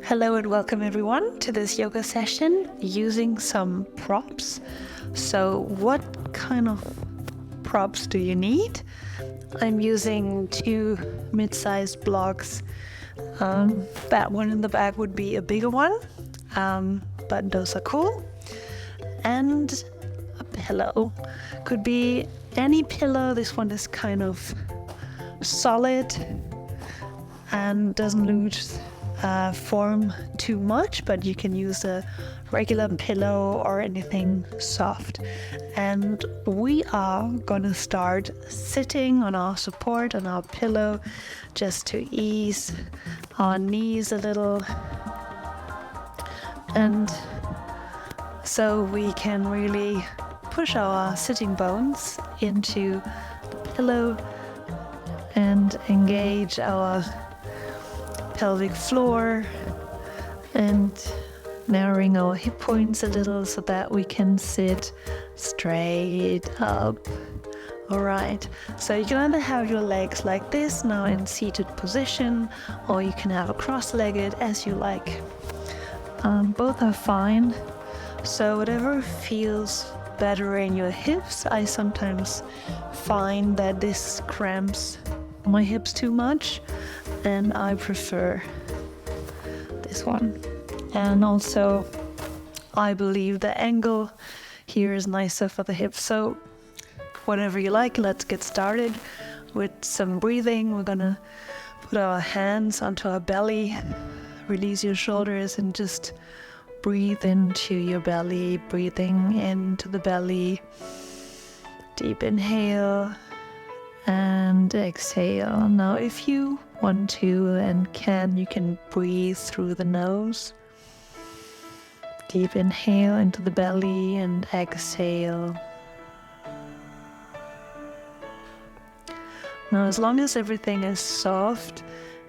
Hello and welcome everyone to this yoga session using some props. So what kind of props do you need? I'm using two mid-sized blocks. That one in the back would be a bigger one, but those are cool. And a pillow. Could be any pillow. This one is kind of solid and doesn't lose form too much, but you can use a regular pillow or anything soft. And we are gonna start sitting on our support on our pillow just to ease our knees a little, and so we can really push our sitting bones into the pillow and engage our pelvic floor and narrowing our hip points a little so that we can sit straight up. All right, so you can either have your legs like this now in seated position, or you can have a cross-legged as you like. Both are fine. So whatever feels better in your hips. I sometimes find that this cramps my hips too much, and I prefer this one. And also I believe the angle here is nicer for the hips. So whatever you like, let's get started with some breathing. We're gonna put our hands onto our belly, release your shoulders, and just breathe into your belly, breathing into the belly. Deep inhale and exhale. Now if you want to and can, you can breathe through the nose. Deep inhale into the belly and exhale. Now as long as everything is soft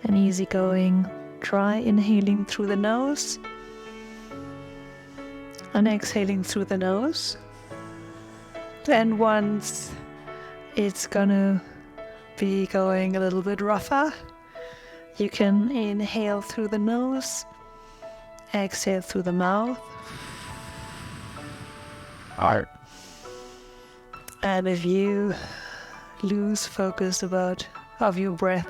and easygoing, try inhaling through the nose and exhaling through the nose. And once it's gonna be going a little bit rougher, you can inhale through the nose, exhale through the mouth. And if you lose focus of your breath,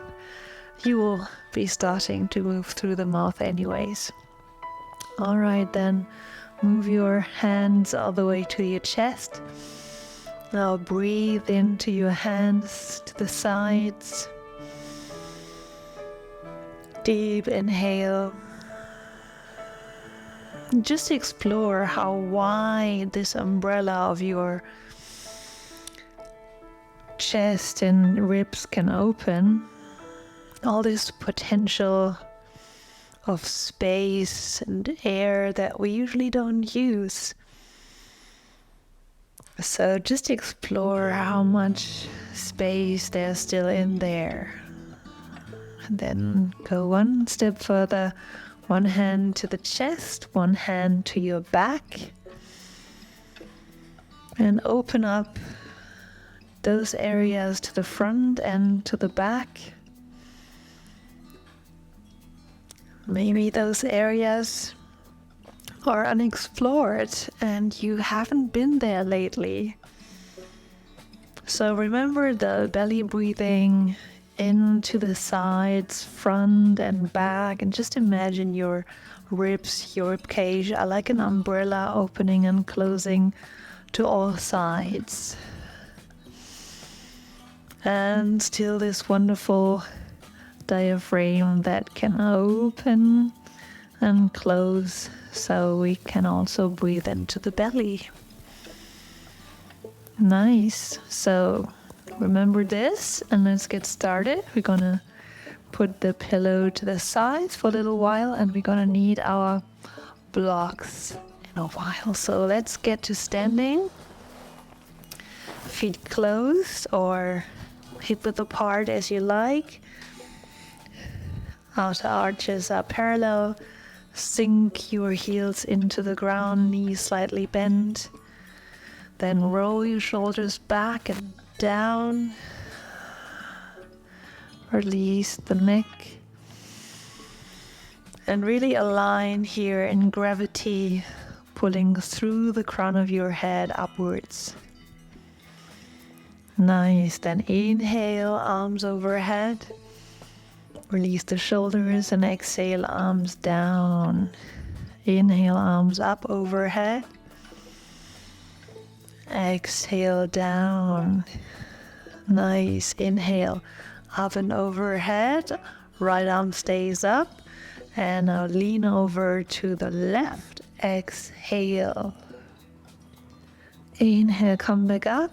you will be starting to move through the mouth anyways. All right, then move your hands all the way to your chest. Now breathe into your hands to the sides. Deep inhale. Just explore how wide this umbrella of your chest and ribs can open. All this potential of space and air that we usually don't use. So just explore how much space there's still in there. And then go one step further. One hand to the chest, one hand to your back. And open up those areas to the front and to the back. Maybe those areas are unexplored and you haven't been there lately. So remember the belly breathing into the sides, front and back, and just imagine your ribs, your rib cage are like an umbrella opening and closing to all sides. And still this wonderful diaphragm that can open and close, so we can also breathe into the belly. Nice. So remember this, and let's get started. We're gonna put the pillow to the sides for a little while, and we're gonna need our blocks in a while. So let's get to standing. Feet closed or hip width apart as you like. Outer arches are parallel. Sink your heels into the ground, knees slightly bent. Then roll your shoulders back and down. Release the neck. And really align here in gravity, pulling through the crown of your head upwards. Nice. Then inhale, arms overhead. Release the shoulders and exhale, arms down. Inhale, arms up overhead. Exhale, down. Nice. Inhale, up and overhead. Right arm stays up. And now lean over to the left. Exhale. Inhale, come back up.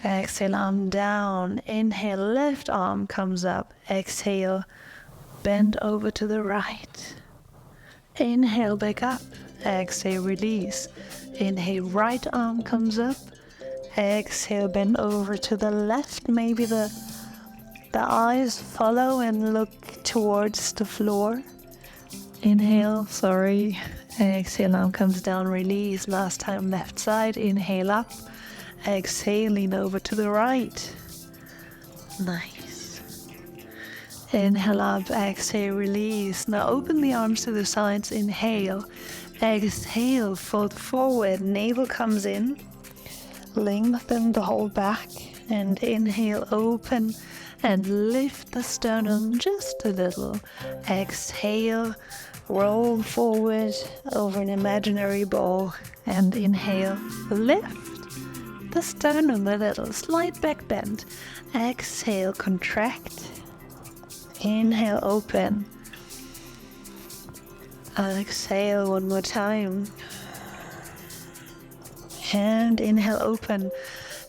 Exhale, arm down. Inhale, left arm comes up. Exhale, bend over to the right. Inhale, back up. Exhale, release. Inhale, right arm comes up. Exhale, bend over to the left. Maybe the eyes follow and look towards the floor. Inhale, sorry. Exhale, arm comes down, release. Last time, left side. Inhale up. Exhale, lean over to the right. Nice. Inhale up, exhale, release. Now open the arms to the sides. Inhale. Exhale, fold forward. Navel comes in. Lengthen the whole back. And inhale, open. And lift the sternum just a little. Exhale, roll forward over an imaginary ball. And inhale, lift the sternum a little, slight back bend. Exhale, contract. Inhale, open. Exhale one more time. And inhale, open.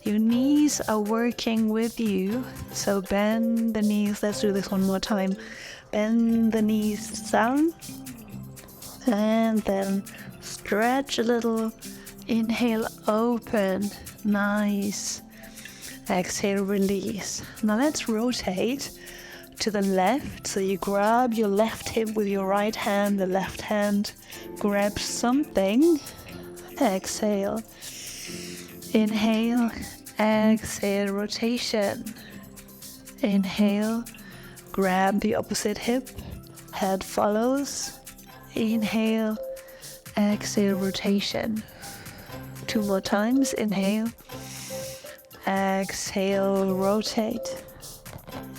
Your knees are working with you, so bend the knees. Let's do this one more time. Bend the knees down. And then stretch a little. Inhale, open. Nice. Exhale, release. Now let's rotate to the left. So you grab your left hip with your right hand. The left hand grabs something. Exhale. Inhale. Exhale, rotation. Inhale. Grab the opposite hip. Head follows. Inhale. Exhale, rotation. 2 more times. Inhale. Exhale, rotate.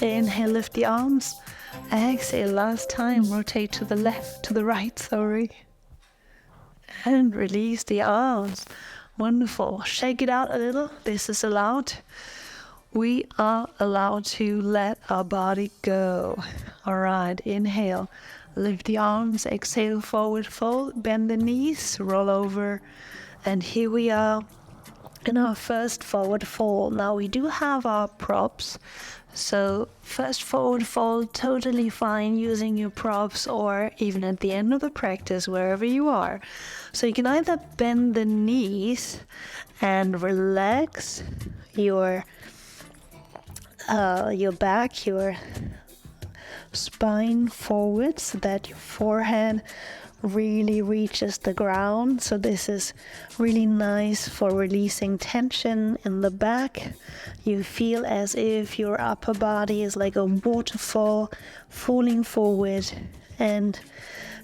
Inhale, lift the arms. Exhale, last time, rotate to the left, to the right, sorry. And release the arms. Wonderful. Shake it out a little. This is allowed. We are allowed to let our body go. All right, inhale. Lift the arms. Exhale, forward fold. Bend the knees. Roll over. And here we are in our first forward fold. Now we do have our props. So first forward fold, totally fine using your props or even at the end of the practice, wherever you are. So you can either bend the knees and relax your back, your spine forward so that your forehead really reaches the ground. So this is really nice for releasing tension in the back. You feel as if your upper body is like a waterfall falling forward, and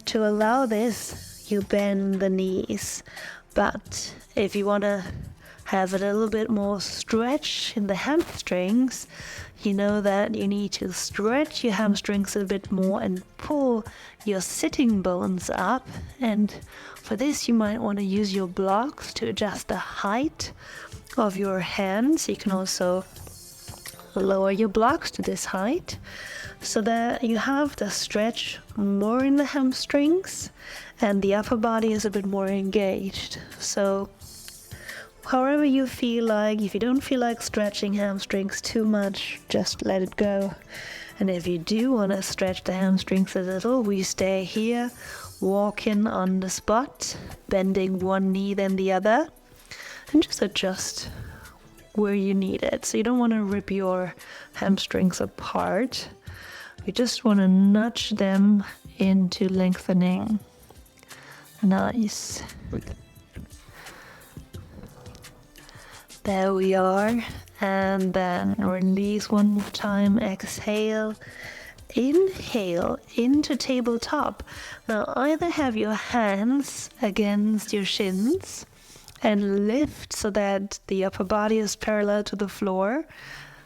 to allow this you bend the knees. But if you want to have a little bit more stretch in the hamstrings, you know that you need to stretch your hamstrings a bit more and pull your sitting bones up. And for this you might want to use your blocks to adjust the height of your hands. You can also lower your blocks to this height so that you have the stretch more in the hamstrings and the upper body is a bit more engaged. So however you feel like, if you don't feel like stretching hamstrings too much, just let it go. And if you do want to stretch the hamstrings a little, we stay here, walking on the spot, bending one knee then the other, and just adjust where you need it. So you don't want to rip your hamstrings apart. You just want to nudge them into lengthening. Nice. There we are. And then release one more time. Exhale. inhale into tabletop. Now either have your hands against your shins and lift so that the upper body is parallel to the floor.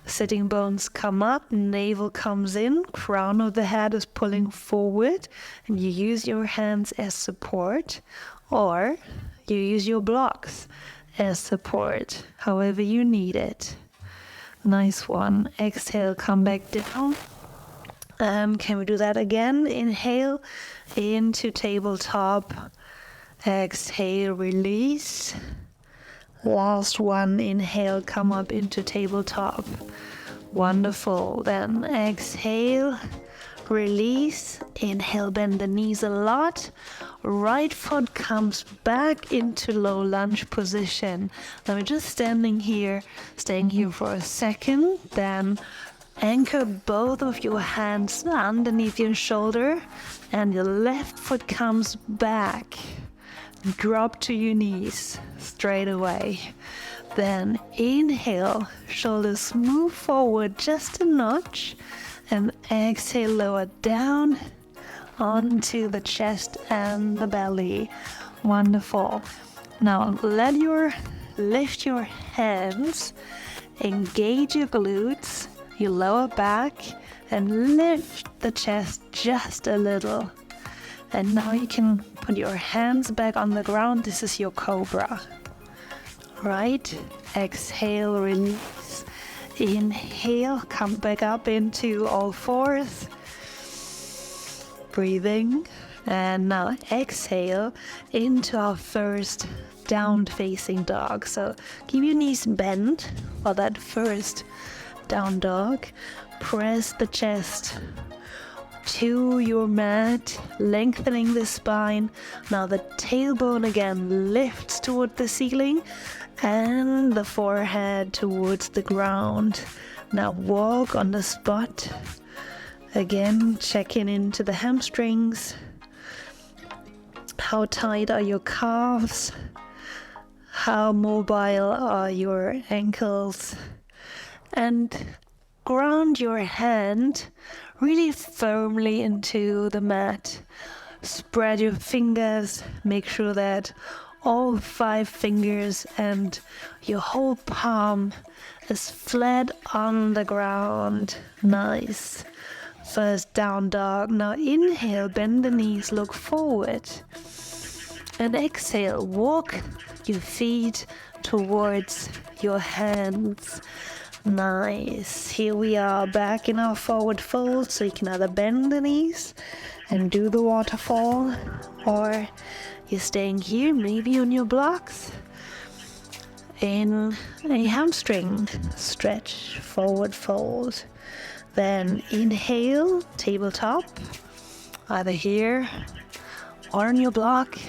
Sitting bones come up, navel comes in, crown of the head is pulling forward, and you use your hands as support, or you use your blocks as support, however you need it. Nice one. Exhale, come back down. Can we do that again? Inhale into tabletop. Exhale, release. Last one, inhale, come up into tabletop. Wonderful. Then exhale, release. Inhale, bend the knees a lot. Right foot comes back into low lunge position. Now we're just staying here for a second. Then anchor both of your hands underneath your shoulder and your left foot comes back. Drop to your knees straight away. Then inhale, shoulders move forward just a notch, and exhale, lower down onto the chest and the belly. Wonderful. Now lift your hands, engage your glutes, your lower back, and lift the chest just a little. And now you can put your hands back on the ground. This is your cobra. Right? Exhale, release. Inhale, come back up into all fours. Breathing. And now exhale into our first down facing dog. So keep your knees bent for that first down dog. Press the chest to your mat, lengthening the spine. Now the tailbone again lifts toward the ceiling and the forehead towards the ground. Now walk on the spot. Again, checking into the hamstrings. How tight are your calves? How mobile are your ankles? And ground your hand really firmly into the mat. Spread your fingers. Make sure that all 5 fingers and your whole palm is flat on the ground. Nice. First down dog. Now inhale, bend the knees, look forward. And exhale, walk your feet towards your hands. Nice. Here we are back in our forward fold, so you can either bend the knees and do the waterfall, or you're staying here, maybe on your blocks, in a hamstring stretch, forward fold. Then inhale, tabletop, either here or on your block,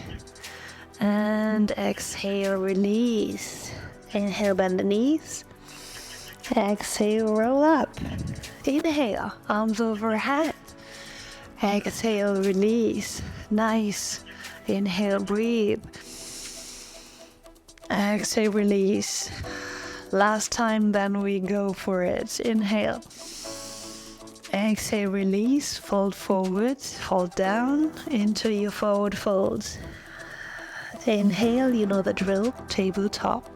and exhale, release. Inhale, bend the knees. Exhale, roll up. Inhale, arms overhead. Exhale, release. Nice. Inhale, breathe. Exhale, release. Last time, then we go for it. Inhale. Exhale, release. Fold forward, fold down into your forward fold. Inhale, you know the drill, tabletop.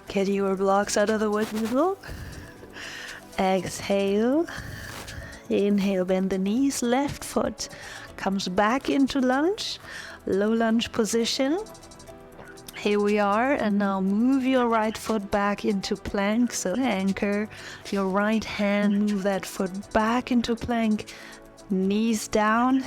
Get your blocks out of the middle. Exhale. Inhale, bend the knees. Left foot comes back into lunge. Low lunge position. Here we are. And now move your right foot back into plank. So anchor your right hand. Move that foot back into plank. Knees down.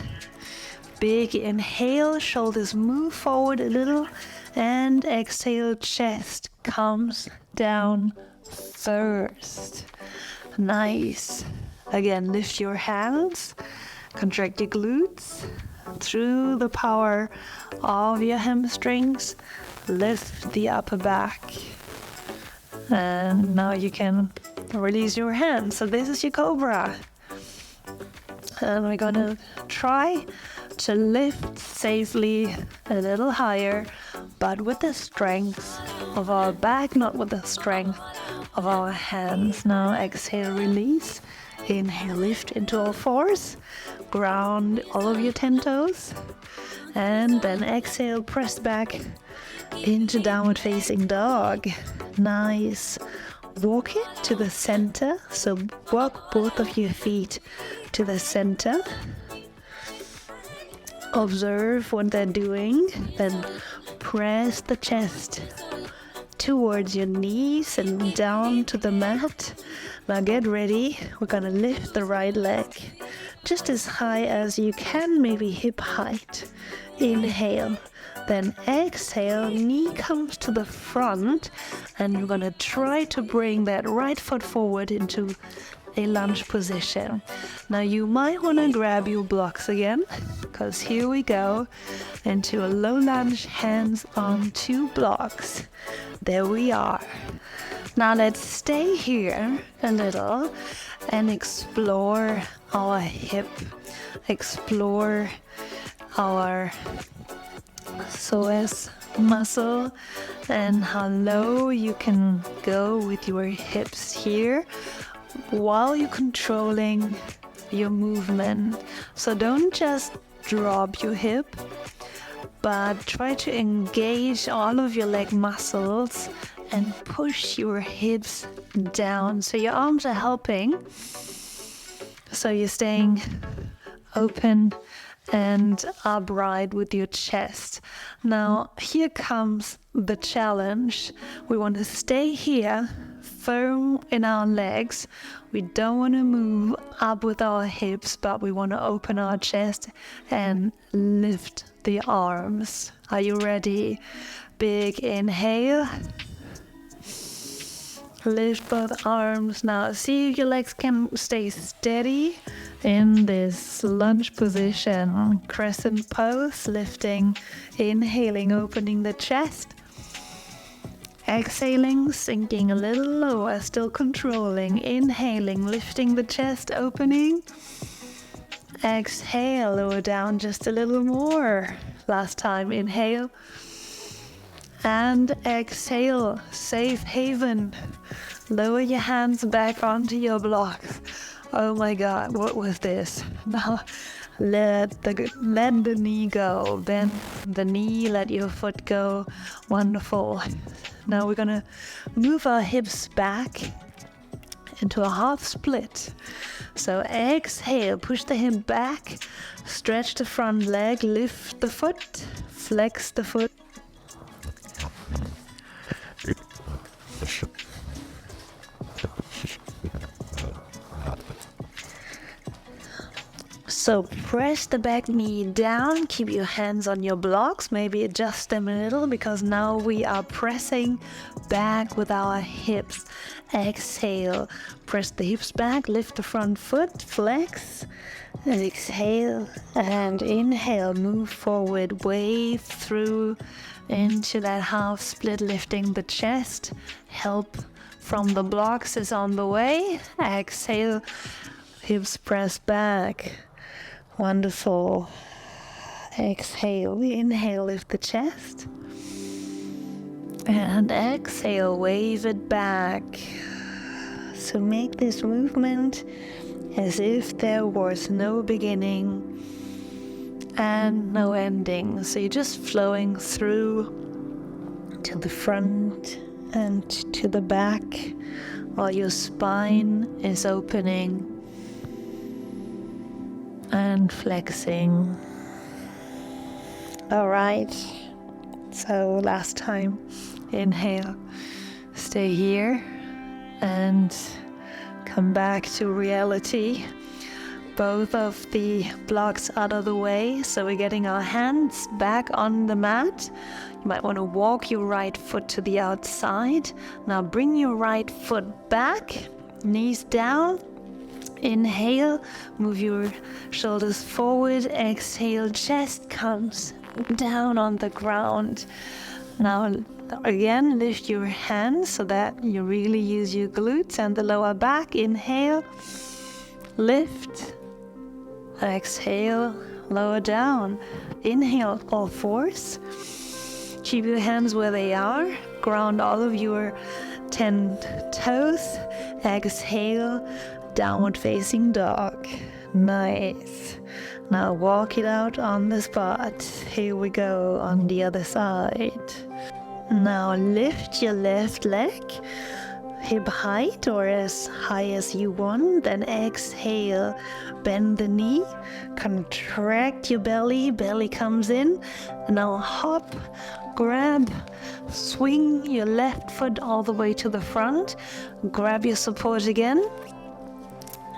Big inhale. Shoulders move forward a little. And exhale, chest comes down first. Nice. Again, lift your hands, contract your glutes through the power of your hamstrings. Lift the upper back. And now you can release your hands. So this is your cobra. And we're gonna try to lift safely a little higher, but with the strength of our back, not with the strength of our hands. Now exhale, release. Inhale, lift into all fours. Ground all of your 10 toes. And then exhale, press back into downward facing dog. Nice. Walk it to the center. So walk both of your feet to the center. Observe what they're doing. Then press the chest towards your knees and down to the mat. Now get ready. We're going to lift the right leg just as high as you can, maybe hip height. Inhale. Then exhale, knee comes to the front, and you're going to try to bring that right foot forward into a lunge position. Now you might want to grab your blocks again, because here we go into a low lunge, hands on 2 blocks. There we are. Now let's stay here a little and explore our hip, explore our psoas muscle and how low you can go with your hips here while you're controlling your movement. So don't just drop your hip, but try to engage all of your leg muscles and push your hips down. So your arms are helping. So you're staying open and upright with your chest. Now, here comes the challenge. We want to stay here, firm in our legs. We don't want to move up with our hips, but we want to open our chest and lift the arms. Are you ready? Big inhale. Lift both arms. Now see if your legs can stay steady in this lunge position. Crescent pose, lifting, inhaling, opening the chest. Exhaling, sinking a little lower, still controlling. Inhaling, lifting the chest, opening. Exhale, lower down just a little more. Last time, inhale. And exhale, safe haven. Lower your hands back onto your blocks. Oh my God, what was this? Now let the knee go. Bend the knee, let your foot go. Wonderful. Now we're gonna move our hips back into a half split. So exhale, push the hip back, stretch the front leg, lift the foot, flex the foot. So press the back knee down, keep your hands on your blocks, maybe adjust them a little because now we are pressing back with our hips. Exhale, press the hips back, lift the front foot, flex, exhale and inhale, move forward, wave through into that half split, lifting the chest. Help from the blocks is on the way. Exhale, hips press back. Wonderful. Exhale, inhale, lift the chest. And exhale, wave it back. So make this movement as if there was no beginning and no ending. So you're just flowing through to the front and to the back while your spine is opening and flexing. All right. So last time, inhale, stay here and come back to reality. Both of the blocks out of the way, so we're getting our hands back on the mat. You might want to walk your right foot to the outside. Now bring your right foot back, knees down. Inhale, move your shoulders forward. Exhale, chest comes down on the ground. Now again, lift your hands so that you really use your glutes and the lower back. Inhale, lift. Exhale, lower down. Inhale, all fours. Keep your hands where they are. Ground all of your 10 toes. Exhale, Downward facing dog. Nice. Now walk it out on the spot. Here we go on the other side. Now lift your left leg, hip height or as high as you want. Then exhale, bend the knee, contract your belly, belly comes in. Now hop, grab, swing your left foot all the way to the front, grab your support again.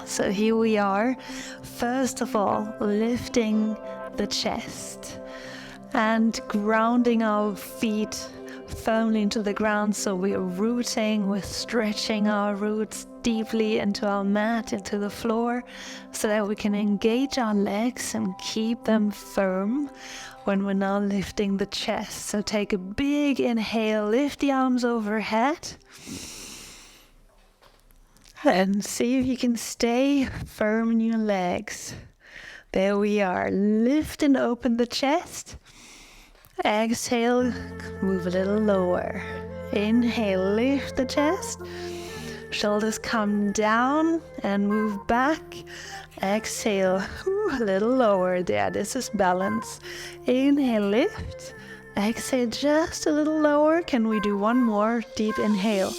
So here we are, first of all, lifting the chest and grounding our feet firmly into the ground. So we're rooting, we're stretching our roots deeply into our mat, into the floor, so that we can engage our legs and keep them firm when we're now lifting the chest. So take a big inhale, lift the arms overhead. And see if you can stay firm in your legs. There we are. Lift and open the chest. Exhale, move a little lower. Inhale, lift the chest. Shoulders come down and move back. Exhale, a little lower there. This is balance. Inhale, lift. Exhale, just a little lower. Can we do one more deep inhale?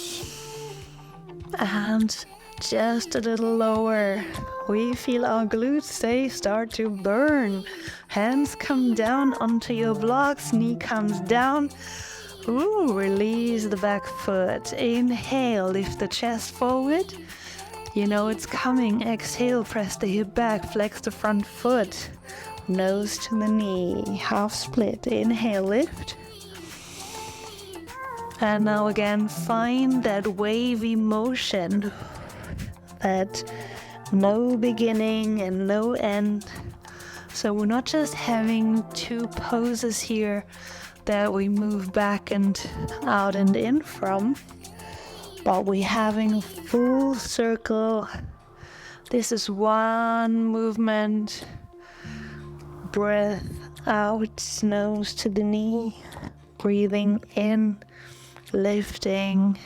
And just a little lower. We feel our glutes, they start to burn. Hands come down onto your blocks, knee comes down. Ooh, release the back foot. Inhale, lift the chest forward. You know it's coming. Exhale, press the hip back, flex the front foot. Nose to the knee, half split. Inhale, lift. And now again, find that wavy motion, that no beginning and no end. So we're not just having two poses here that we move back and out and in from, but we're having a full circle. This is one movement. Breath out, nose to the knee, breathing in, lifting,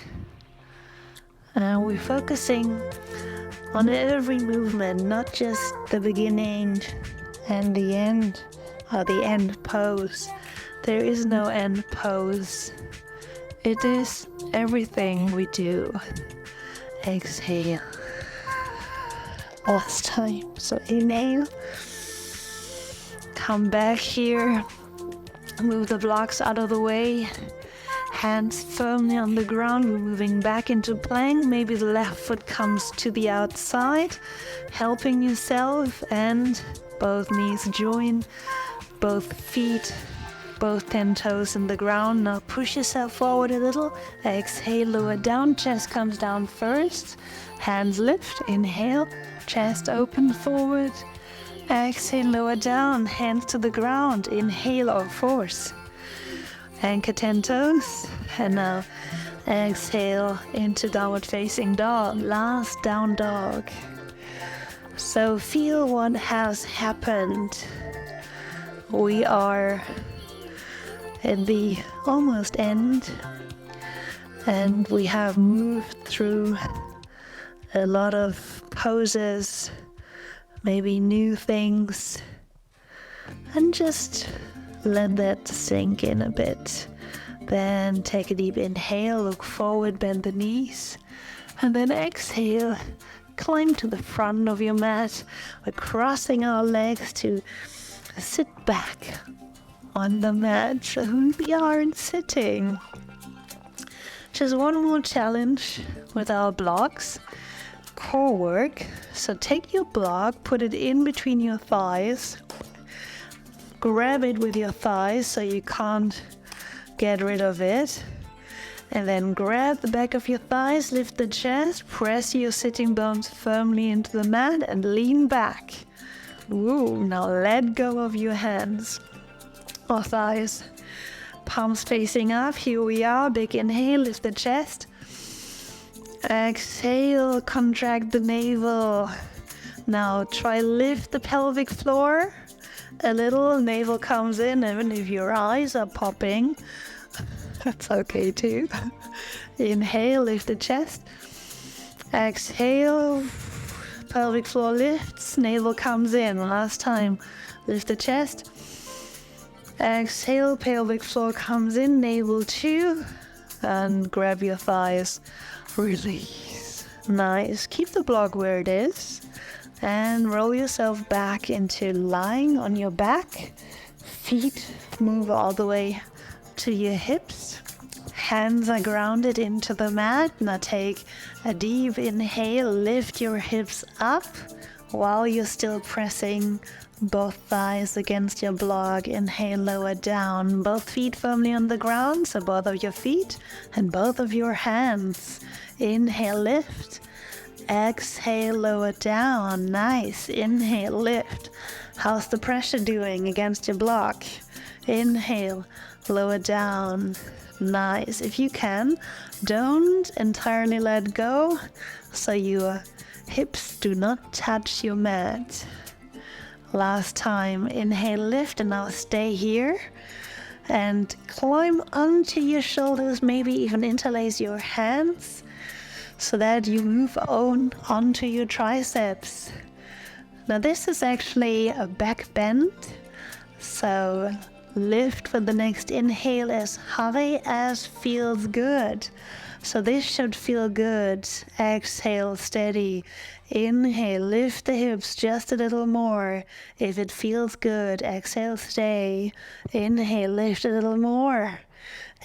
and we're focusing on every movement, not just the beginning and the end, or the end pose. There is no end pose. It is everything we do. Exhale. Last time. So inhale. Come back here. Move the blocks out of the way. Hands firmly on the ground. We're moving back into plank. Maybe the left foot comes to the outside, helping yourself, and both knees join, both feet, both 10 toes in the ground. Now push yourself forward a little. Exhale, lower down, chest comes down first. Hands lift, inhale, chest open forward. Exhale, lower down, hands to the ground. Inhale or force. Anchor 10 toes. And now exhale into downward facing dog. Last down dog. So feel what has happened. We are at the almost end, and we have moved through a lot of poses, maybe new things, and just let that sink in a bit. Then take a deep inhale, look forward, bend the knees, and then exhale, climb to the front of your mat. We're crossing our legs to sit back on the mat. So we aren't sitting. Just one more challenge with our blocks. Core work. So take your block, put it in between your thighs. Grab it with your thighs so you can't get rid of it. And then grab the back of your thighs, lift the chest, press your sitting bones firmly into the mat and lean back. Ooh, now let go of your hands or thighs. Palms facing up, here we are. Big inhale, lift the chest. Exhale, contract the navel. Now try lift the pelvic floor a little, navel comes in, even if your eyes are popping. That's okay too. Inhale, lift the chest. Exhale, pelvic floor lifts, navel comes in. Last time, lift the chest. Exhale, pelvic floor comes in, navel 2, and grab your thighs. Release. Nice. Keep the block where it is, and roll yourself back into lying on your back. Feet move all the way to your hips. Hands are grounded into the mat. Now take a deep inhale, lift your hips up while you're still pressing both thighs against your block. Inhale, lower down, both feet firmly on the ground, so both of your feet and both of your hands. Inhale, lift. Exhale, lower down. Nice. Inhale, lift. How's the pressure doing against your block? Inhale, lower down. Nice. If you can, don't entirely let go so your hips do not touch your mat. Last time, inhale, lift, and now stay here and climb onto your shoulders, maybe even interlace your hands so that you move on onto your triceps. Now this is actually a back bend, so lift for the next inhale as high as feels good. So this should feel good. Exhale, steady. Inhale, lift the hips just a little more. If it feels good, exhale, stay. Inhale, lift a little more.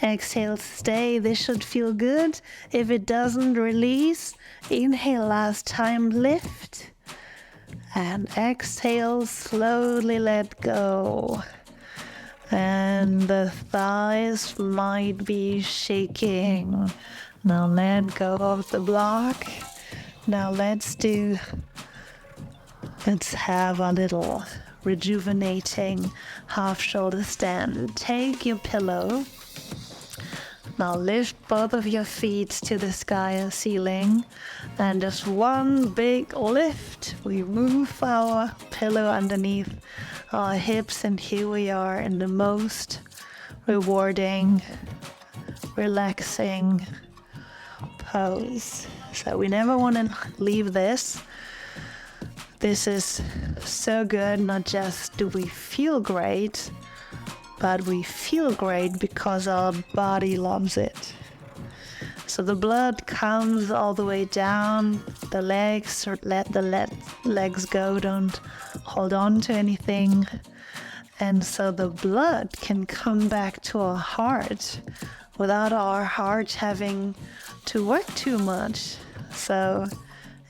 Exhale, stay. This should feel good. If it doesn't, release. Inhale, last time, lift. And exhale, slowly let go. And the thighs might be shaking. Now let go of the block. Now let's have a little rejuvenating half shoulder stand. Take your pillow. Now lift both of your feet to the sky or ceiling, and just one big lift. We move our pillow underneath our hips, and here we are in the most rewarding, relaxing pose. So we never want to leave this. This is so good. Not just do we feel great, but we feel great because our body loves it. So the blood comes all the way down the legs, or let the legs go, don't hold on to anything. And so the blood can come back to our heart without our heart having to work too much. So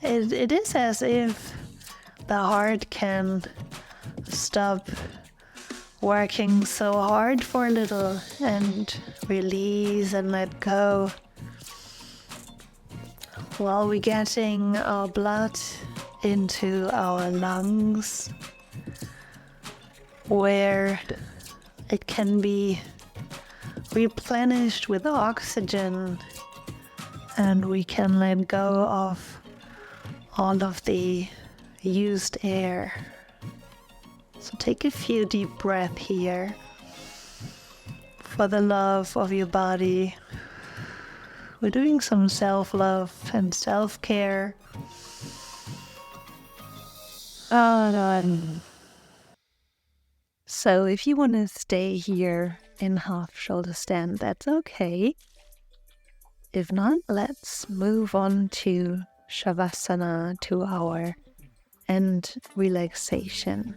it is as if the heart can stop working so hard for a little and release and let go, while we're getting our blood into our lungs, where it can be replenished with oxygen, and we can let go of all of the used air. So take a few deep breaths here for the love of your body. We're doing some self-love and self-care. So if you want to stay here in half shoulder stand, that's okay. If not, let's move on to Savasana, to our end relaxation.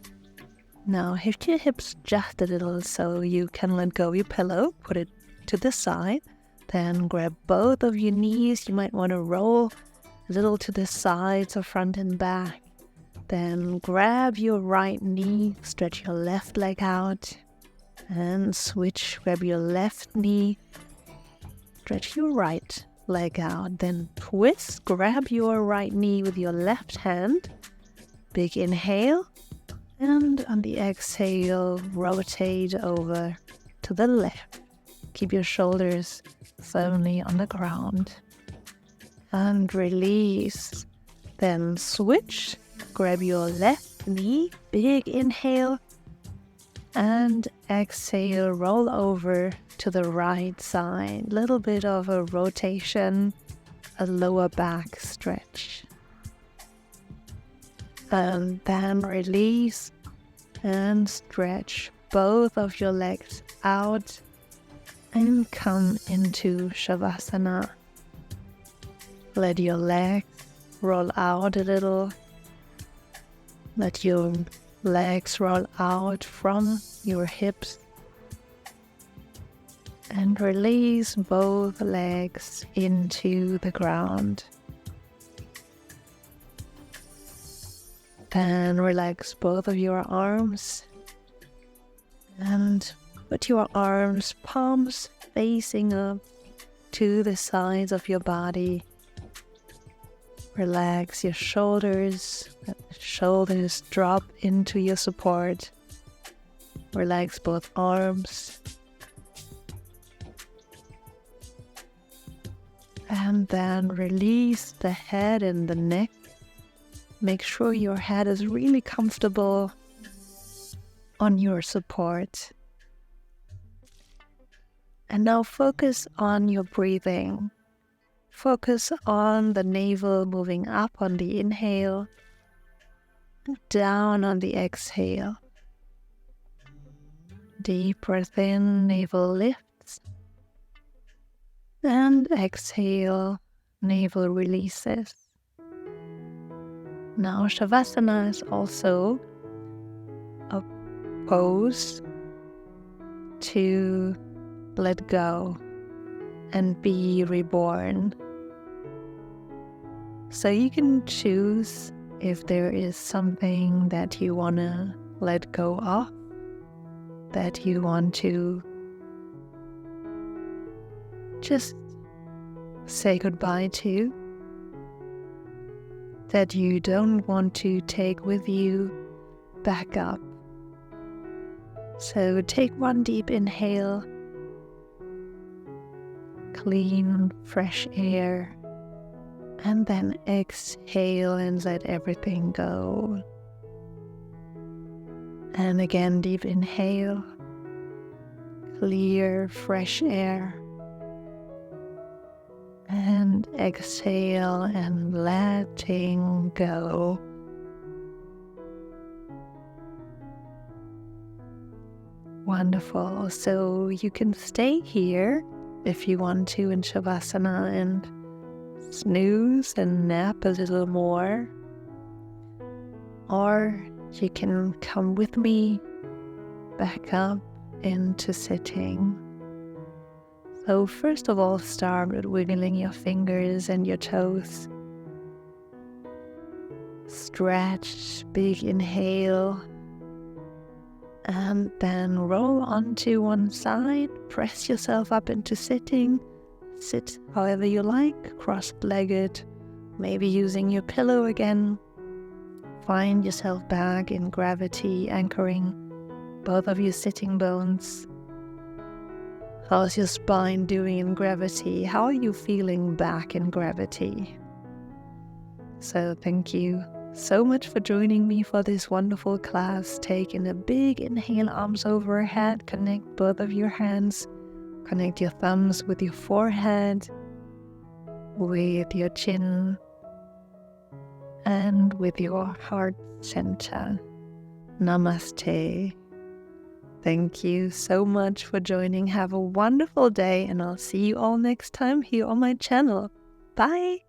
Now lift your hips just a little so you can let go of your pillow, put it to the side, then grab both of your knees. You might want to roll a little to the sides or front and back. Then grab your right knee, stretch your left leg out, and switch. Grab your left knee, stretch your right leg out, then twist. Grab your right knee with your left hand. Big inhale, and on the exhale, rotate over to the left. Keep your shoulders firmly on the ground. And release. Then switch. Grab your left knee, big inhale, and exhale, roll over to the right side. Little bit of a rotation, a lower back stretch. And then release and stretch both of your legs out and come into Savasana. Let your legs roll out a little. Let your legs roll out from your hips. And release both legs into the ground. Then relax both of your arms and put your arms, palms facing up to the sides of your body. Relax your shoulders, let the shoulders drop into your support. Relax both arms. And then release the head and the neck. Make sure your head is really comfortable on your support. And now focus on your breathing. Focus on the navel moving up on the inhale and down on the exhale. Deep breath in, navel lifts. And exhale, navel releases. Now Savasana is also a pose to let go and be reborn. So you can choose if there is something that you want to let go of, that you want to just say goodbye to, that you don't want to take with you back up. So take one deep inhale, clean, fresh air, and then exhale and let everything go. And again, deep inhale, clear, fresh air. And exhale and letting go. Wonderful. So you can stay here if you want to in Savasana and snooze and nap a little more. Or you can come with me back up into sitting. So first of all, start with wiggling your fingers and your toes. Stretch, big inhale. And then roll onto one side. Press yourself up into sitting. Sit however you like, cross-legged, maybe using your pillow again. Find yourself back in gravity, anchoring both of your sitting bones. How's your spine doing in gravity? How are you feeling back in gravity? So thank you so much for joining me for this wonderful class. Take in a big inhale, arms overhead, connect both of your hands, connect your thumbs with your forehead, with your chin, and with your heart center. Namaste. Thank you so much for joining. Have a wonderful day, and I'll see you all next time here on my channel. Bye!